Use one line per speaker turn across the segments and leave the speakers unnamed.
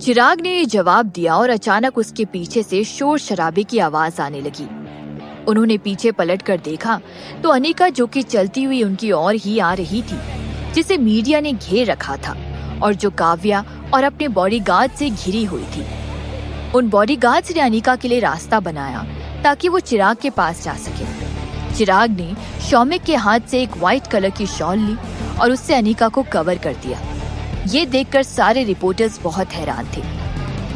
चिराग ने ये जवाब दिया और अचानक उसके पीछे से शोर शराबे की आवाज आने लगी। उन्होंने पीछे पलट कर देखा तो अनिका, जो कि चलती हुई उनकी ओर ही आ रही थी, जिसे मीडिया ने घेर रखा था और जो काव्या और अपने बॉडीगार्ड से घिरी हुई थी। उन बॉडीगार्ड्स ने अनिका के लिए रास्ता बनाया ताकि वो चिराग के पास जा सके। चिराग ने शौमिक के हाथ से एक व्हाइट कलर की शॉल ली और उससे अनिका को कवर कर दिया। ये देखकर सारे रिपोर्टर्स बहुत हैरान थे।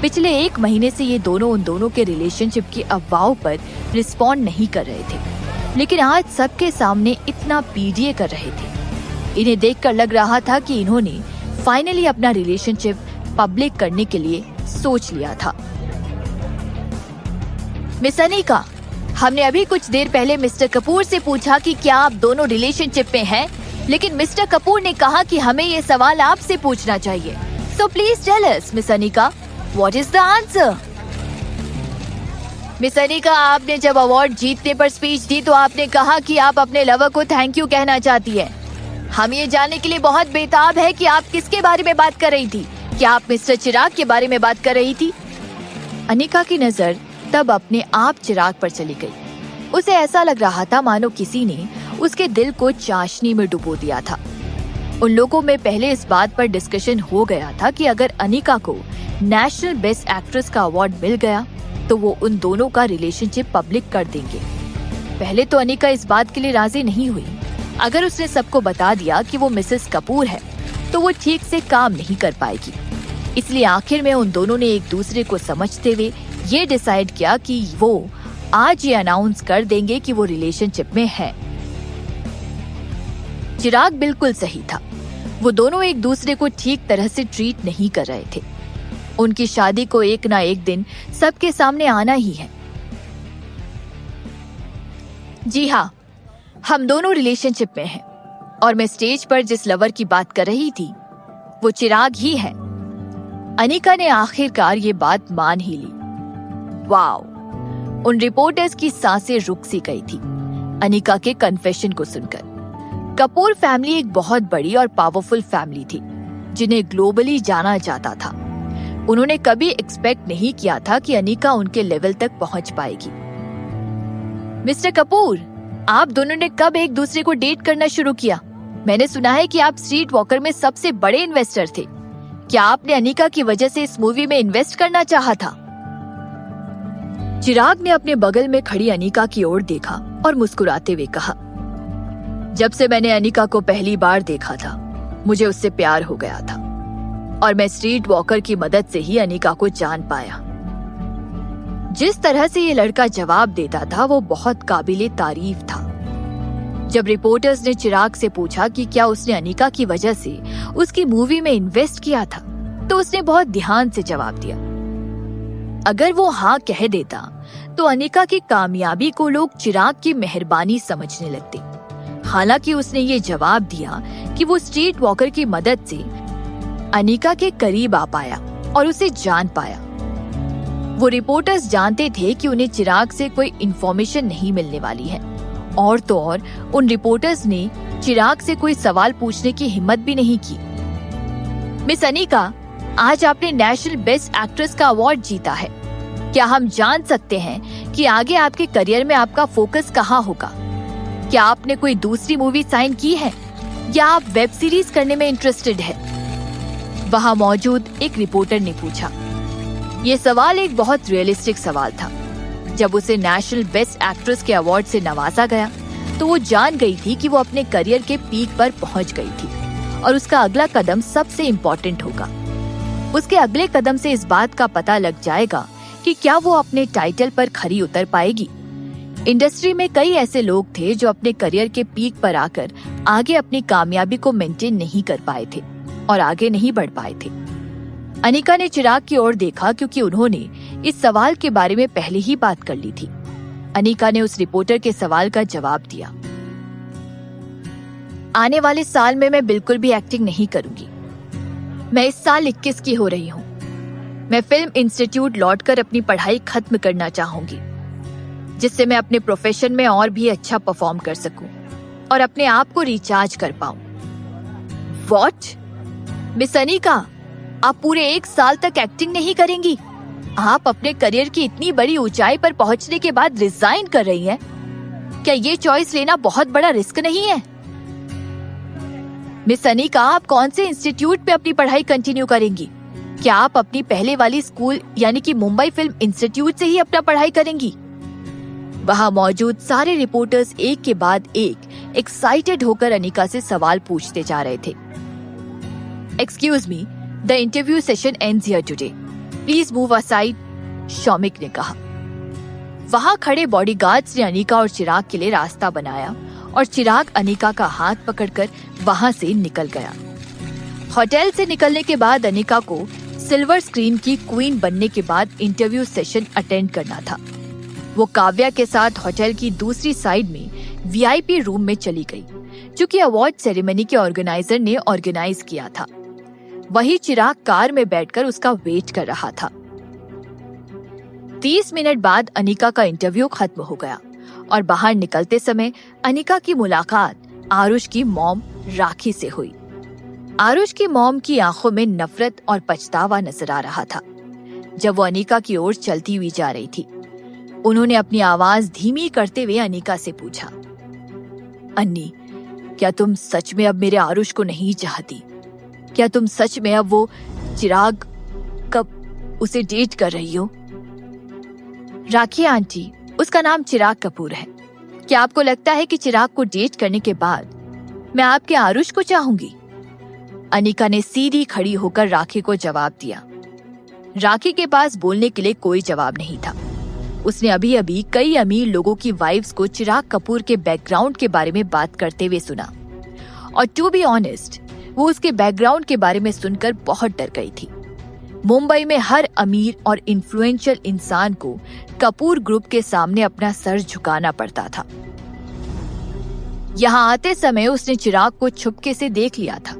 पिछले 1 महीने से ये दोनों उन दोनों के रिलेशनशिप की अफवाहों पर रिस्पॉन्ड नहीं कर रहे थे, लेकिन आज सबके सामने इतना पीडीए कर रहे थे। इन्हें देखकर लग रहा था कि इन्होंने फाइनली अपना रिलेशनशिप पब्लिक करने के लिए सोच लिया था। मिस अनिका, हमने अभी कुछ देर पहले मिस्टर कपूर से पूछा कि क्या आप दोनों रिलेशनशिप में हैं, लेकिन मिस्टर कपूर ने कहा कि हमें ये सवाल आपसे पूछना चाहिए। So please tell us miss Anika, what is the answer? Miss Anika, आपने जब अवार्ड जीतने पर स्पीच दी तो आपने कहा कि आप अपने लवर को थैंक यू कहना चाहती हैं। हम ये जानने के लिए बहुत बेताब है कि आप किसके बारे में बात कर रही थी। क्या आप मिस्टर चिराग के बारे में बात कर रही थी? अनिका की नजर तब अपने आप चिराग पर चली गई। उसे ऐसा लग रहा था मानो किसी ने उसके दिल को चाशनी में डुबो दिया था। उन लोगों में पहले इस बात पर डिस्कशन हो गया था कि अगर अनिका को नेशनल बेस्ट एक्ट्रेस का अवार्ड मिल गया तो वो उन दोनों का रिलेशनशिप पब्लिक कर देंगे। पहले तो अनिका इस बात के लिए राजी नहीं हुई। अगर उसने सबको बता दिया कि वो मिसेस कपूर है तो वो ठीक से काम नहीं कर पाएगी। इसलिए आखिर में उन दोनों ने एक दूसरे को समझते हुए ये डिसाइड किया कि वो आज ये अनाउंस कर देंगे कि वो रिलेशनशिप में है। चिराग बिल्कुल सही था। वो दोनों एक दूसरे को ठीक तरह से ट्रीट नहीं कर रहे थे। उनकी शादी को एक ना एक दिन सबके सामने आना ही है। जी हाँ, हम दोनों रिलेशनशिप में हैं और मैं स्टेज पर जिस लवर की बात कर रही थी वो चिराग ही है। अनिका ने आखिरकार ये बात मान ही ली। वाओ! उन रिपोर्टर्स की सांसें रुक सी गई थी अनिका के कन्फेशन को सुनकर। कपूर फैमिली एक बहुत बड़ी और पावरफुल फैमिली थी जिन्हें ग्लोबली जाना जाता था। उन्होंने कभी एक्सपेक्ट नहीं किया था कि अनिका उनके लेवल तक पहुंच पाएगी। मिस्टर कपूर, आप दोनों ने कब एक दूसरे को डेट करना शुरू किया? मैंने सुना है कि आप स्ट्रीट वॉकर में सबसे बड़े इन्वेस्टर थे। क्या आपने अनिका की वजह से इस मूवी में इन्वेस्ट करना चाहा था? चिराग ने अपने बगल में खड़ी अनिका की ओर देखा और मुस्कुराते हुए कहा, जब से मैंने अनिका को पहली बार देखा था मुझे उससे प्यार हो गया था और मैं स्ट्रीट वॉकर की मदद से ही अनिका को जान पाया। जिस तरह से ये लड़का जवाब देता था वो बहुत काबिले तारीफ था। जब रिपोर्टर्स ने चिराग से पूछा कि क्या उसने अनिका की वजह से उसकी मूवी में इन्वेस्ट किया था तो उसने बहुत ध्यान से जवाब दिया। अगर वो हाँ कह देता तो अनिका की कामयाबी को लोग चिराग की मेहरबानी समझने लगते। हालांकि उसने ये जवाब दिया कि वो स्ट्रीट वॉकर की मदद से अनिका के करीब आ पाया और उसे जान पाया। वो रिपोर्टर्स जानते थे कि उन्हें चिराग से कोई इन्फॉर्मेशन नहीं मिलने वाली है और तो और उन रिपोर्टर्स ने चिराग से कोई सवाल पूछने की हिम्मत भी नहीं की। मिस अनिका, आज आपने नेशनल बेस्ट एक्ट्रेस का अवार्ड जीता है। क्या हम जान सकते हैं कि आगे आपके करियर में आपका फोकस कहाँ होगा? क्या आपने कोई दूसरी मूवी साइन की है या आप वेब सीरीज करने में इंटरेस्टेड है? वहाँ मौजूद एक रिपोर्टर ने पूछा। ये सवाल एक बहुत रियलिस्टिक सवाल था। जब उसे नेशनल बेस्ट एक्ट्रेस के अवार्ड से नवाजा गया तो वो जान गई थी कि वो अपने करियर के पीक पर पहुंच गई थी और उसका अगला कदम सबसे इम्पोर्टेंट होगा। उसके अगले कदम से इस बात का पता लग जाएगा कि क्या वो अपने टाइटल पर खरी उतर पाएगी। इंडस्ट्री में कई ऐसे लोग थे जो अपने करियर के पीक पर आकर आगे अपनी कामयाबी को मेंटेन नहीं कर पाए थे और आगे नहीं बढ़ पाए थे। अनिका ने चिराग की ओर देखा क्योंकि उन्होंने इस सवाल के बारे में पहले ही बात कर ली थी। अनिका ने उस रिपोर्टर के सवाल का जवाब दिया। आने वाले साल में मैं बिल्कुल भी एक्टिंग नहीं करूंगी। मैं इस साल 21 की हो रही हूँ। मैं फिल्म इंस्टीट्यूट लौटकर अपनी पढ़ाई खत्म करना चाहूंगी जिससे मैं अपने प्रोफेशन में और भी अच्छा परफॉर्म कर सकूं और अपने आप को रिचार्ज कर पाऊं। व्हाट? मिस अनिका, आप पूरे 1 साल तक एक्टिंग नहीं करेंगी? आप अपने करियर की इतनी बड़ी ऊंचाई पर पहुंचने के बाद रिजाइन कर रही हैं। क्या ये चॉइस लेना बहुत बड़ा रिस्क नहीं है? मिस अनिका, आप कौन से इंस्टीट्यूट पे अपनी पढ़ाई कंटिन्यू करेंगी? क्या आप अपनी पहले वाली स्कूल यानी कि मुंबई फिल्म इंस्टीट्यूट से ही अपना पढ़ाई करेंगी? वहां मौजूद सारे रिपोर्टर्स एक के बाद एक एक्साइटेड होकर अनिका से सवाल पूछते जा रहे थे। Excuse me, the interview session ends here today, please move aside, Shaumik ने कहा। वहां खड़े बॉडीगार्ड्स ने अनिका और चिराग के लिए रास्ता बनाया और चिराग अनिका का हाथ पकड़कर वहां से निकल गया। होटल से निकलने के बाद अनिका को सिल्वर स्क्रीन की क्वीन बनने के बाद इंटरव्यू सेशन अटेंड करना था। वो काव्या के साथ होटल की दूसरी साइड में वीआईपी रूम में चली गई, जो कि अवार्ड सेरेमनी के ऑर्गेनाइजर ने ऑर्गेनाइज किया था। वही चिराग कार में बैठकर उसका वेट कर रहा था। 30 मिनट बाद अनिका का इंटरव्यू खत्म हो गया और बाहर निकलते समय अनिका की मुलाकात आरुष की मॉम राखी से हुई। आरुष की मॉम की आंखों में नफरत और पछतावा नजर आ रहा था जब वो अनिका की ओर चलती हुई जा रही थी। उन्होंने अपनी आवाज धीमी करते हुए अनिका से पूछा, अन्नी, क्या तुम सच में अब मेरे आरुष को नहीं चाहती? क्या तुम सच में अब वो चिराग कब उसे डेट कर रही हो? राखी आंटी, उसका नाम चिराग कपूर है। क्या आपको लगता है कि चिराग को डेट करने के बाद मैं आपके आरुष को चाहूंगी? अनिका ने सीधी खड़ी होकर राखी को जवाब दिया। राखी के पास बोलने के लिए कोई जवाब नहीं था। उसने अभी अभी कई अमीर लोगों की वाइफ्स को चिराग कपूर के बैकग्राउंड के बारे में बात करते हुए सुना और टू बी ऑनेस्ट, वो उसके बैकग्राउंड के बारे में सुनकर बहुत डर गई थी। मुंबई में हर अमीर और इन्फ्लुएंशियल इंसान को कपूर ग्रुप के सामने अपना सर झुकाना पड़ता था। यहाँ आते समय उसने चिराग को छुपके से देख लिया था।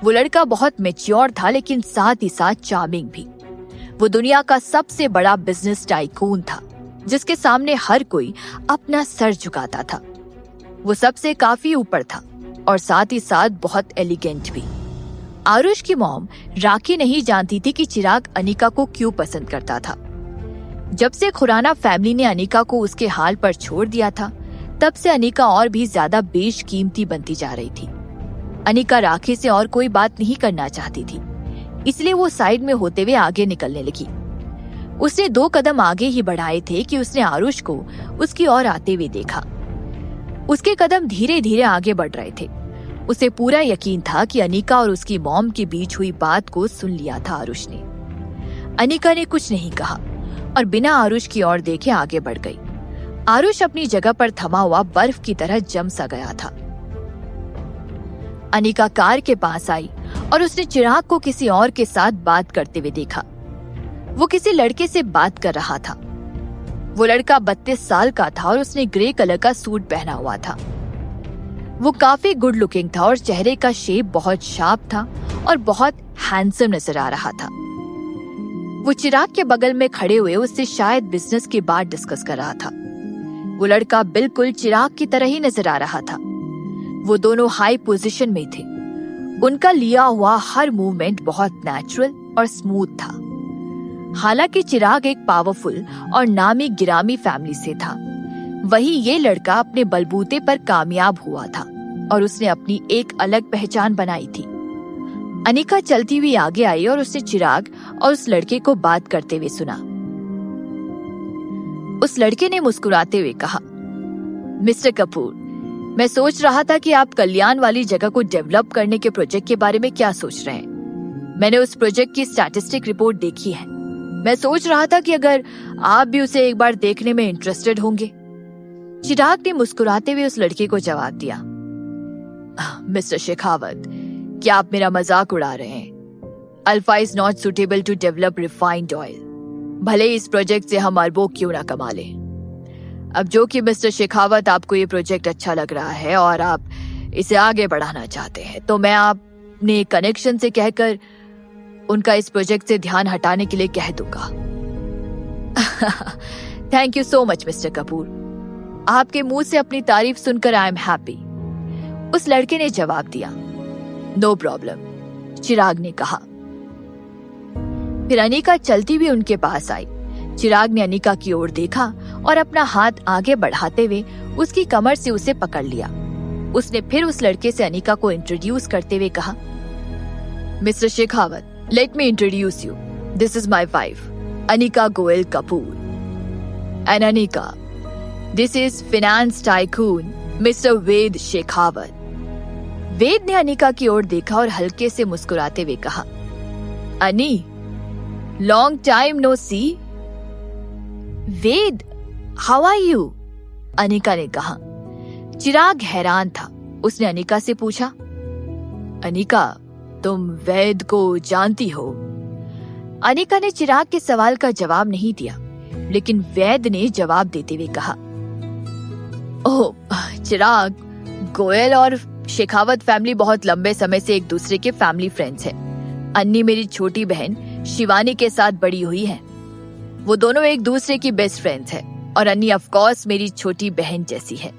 वो लड़का बहुत मैच्योर था, लेकिन साथ ही साथ चार्मिंग भी। वो दुनिया का सबसे बड़ा बिजनेस टाइकून था, जिसके सामने हर कोई अपना सर झुकाता था। वो सबसे काफी ऊपर था और साथ ही साथ बहुत एलिगेंट भी। आरुष की मॉम राखी नहीं जानती थी कि चिराग अनिका को क्यों पसंद करता था। जब से खुराना फैमिली ने अनिका को उसके हाल पर छोड़ दिया था, तब से अनिका और भी ज्यादा बेशकीमती बनती जा रही थी। अनिका राखी से और कोई बात नहीं करना चाहती थी, इसलिए वो साइड में होते हुए आगे निकलने लगी। उसने 2 कदम आगे ही बढ़ाए थे कि उसने आरुष को उसकी ओर आते हुए देखा। उसके कदम धीरे धीरे आगे बढ़ रहे थे। उसे पूरा यकीन था कि अनिका और उसकी मॉम के बीच हुई बात को सुन लिया था आरुष ने। अनिका ने कुछ नहीं कहा और बिना आरुष की ओर देखे आगे बढ़ गई। आरुष अपनी जगह पर थमा हुआ बर्फ की तरह जम सा गया था। अनिका कार के पास आई और उसने चिराग को किसी और के साथ बात करते हुए देखा। वो किसी लड़के से बात कर रहा था। वो लड़का 32 साल का था और उसने ग्रे कलर का सूट पहना हुआ था। वो काफी गुड लुकिंग था और चेहरे का शेप बहुत शार्प था और बहुत हैंडसम नजर आ रहा था। वो चिराग के बगल में खड़े हुए उससे शायद बिजनेस की बात डिस्कस कर रहा था। वो लड़का बिल्कुल चिराग की तरह ही नजर आ रहा था। वो दोनों हाई पोजीशन में थे। उनका लिया हुआ हर मूवमेंट बहुत नेचुरल और स्मूथ था। हालांकि चिराग एक पावरफुल और नामी गिरामी फैमिली से था, वही ये लड़का अपने बलबूते पर कामयाब हुआ था और उसने अपनी एक अलग पहचान बनाई थी। अनिका चलती हुई आगे आई और उसने चिराग और उस लड़के को बात करते हुए सुना। उस लड़के ने मुस्कुराते हुए कहा, मिस्टर कपूर, मैं सोच रहा था कि आप कल्याण वाली जगह को डेवलप करने के प्रोजेक्ट के बारे में क्या सोच रहे हैं। मैंने उस प्रोजेक्ट की स्टैटिस्टिक रिपोर्ट देखी है। मैं सोच रहा था कि अगर आप भी उसे एक बार देखने में इंटरेस्टेड होंगे। चिराग ने मुस्कुराते हुए उस लड़के को जवाब दिया, मिस्टर शेखावत, क्या आप मेरा मजाक उड़ा रहे हैं? Alpha is not suitable to develop refined oil. भले इस प्रोजेक्ट से हम अरबों क्यों ना कमा लें। अब जो कि मिस्टर शेखावत आपको ये प्रोजेक्ट अच्छा लग रहा है और आप इसे आगे बढ़ाना चाहते हैं, तो मैं आपने कनेक्शन से कहकर उनका इस प्रोजेक्ट से ध्यान हटाने के लिए कह दूंगा। Thank you so much mister Kapoor. आपके मुंह से अपनी तारीफ सुनकर आई एम हैप्पी। उस लड़के ने जवाब दिया। नो प्रॉब्लम, चिराग ने कहा। फिर अनिका चलती हुई उनके पास आई। चिराग ने अनिका की ओर देखा और अपना हाथ आगे बढ़ाते हुए उसकी कमर से उसे पकड़ लिया। उसने फिर उस लड़के से अनिका को इंट्रोड्यूस करते हुए कहा, mister Shekhawat, let me introduce you. This is my wife Anika Goyal Kapoor. And Anika, this is finance tycoon mister Ved Shekhawat. Ved ने अनिका की ओर देखा और हल्के से मुस्कुराते हुए कहा, Ani, long time no see. Ved, how are you? Anika ने कहा। चिराग हैरान था। उसने अनिका से पूछा, अनिका, तुम वैद को जानती हो? अनिका ने चिराग के सवाल का जवाब नहीं दिया, लेकिन वैद ने जवाब देते हुए कहा, ओह चिराग, गोयल और शेखावत फैमिली बहुत लंबे समय से एक दूसरे के फैमिली फ्रेंड्स हैं। अन्नी मेरी छोटी बहन शिवानी के साथ बड़ी हुई है। वो दोनों एक दूसरे की बेस्ट फ्रेंड्स हैं और अन्नी ऑफ कोर्स मेरी छोटी बहन जैसी है।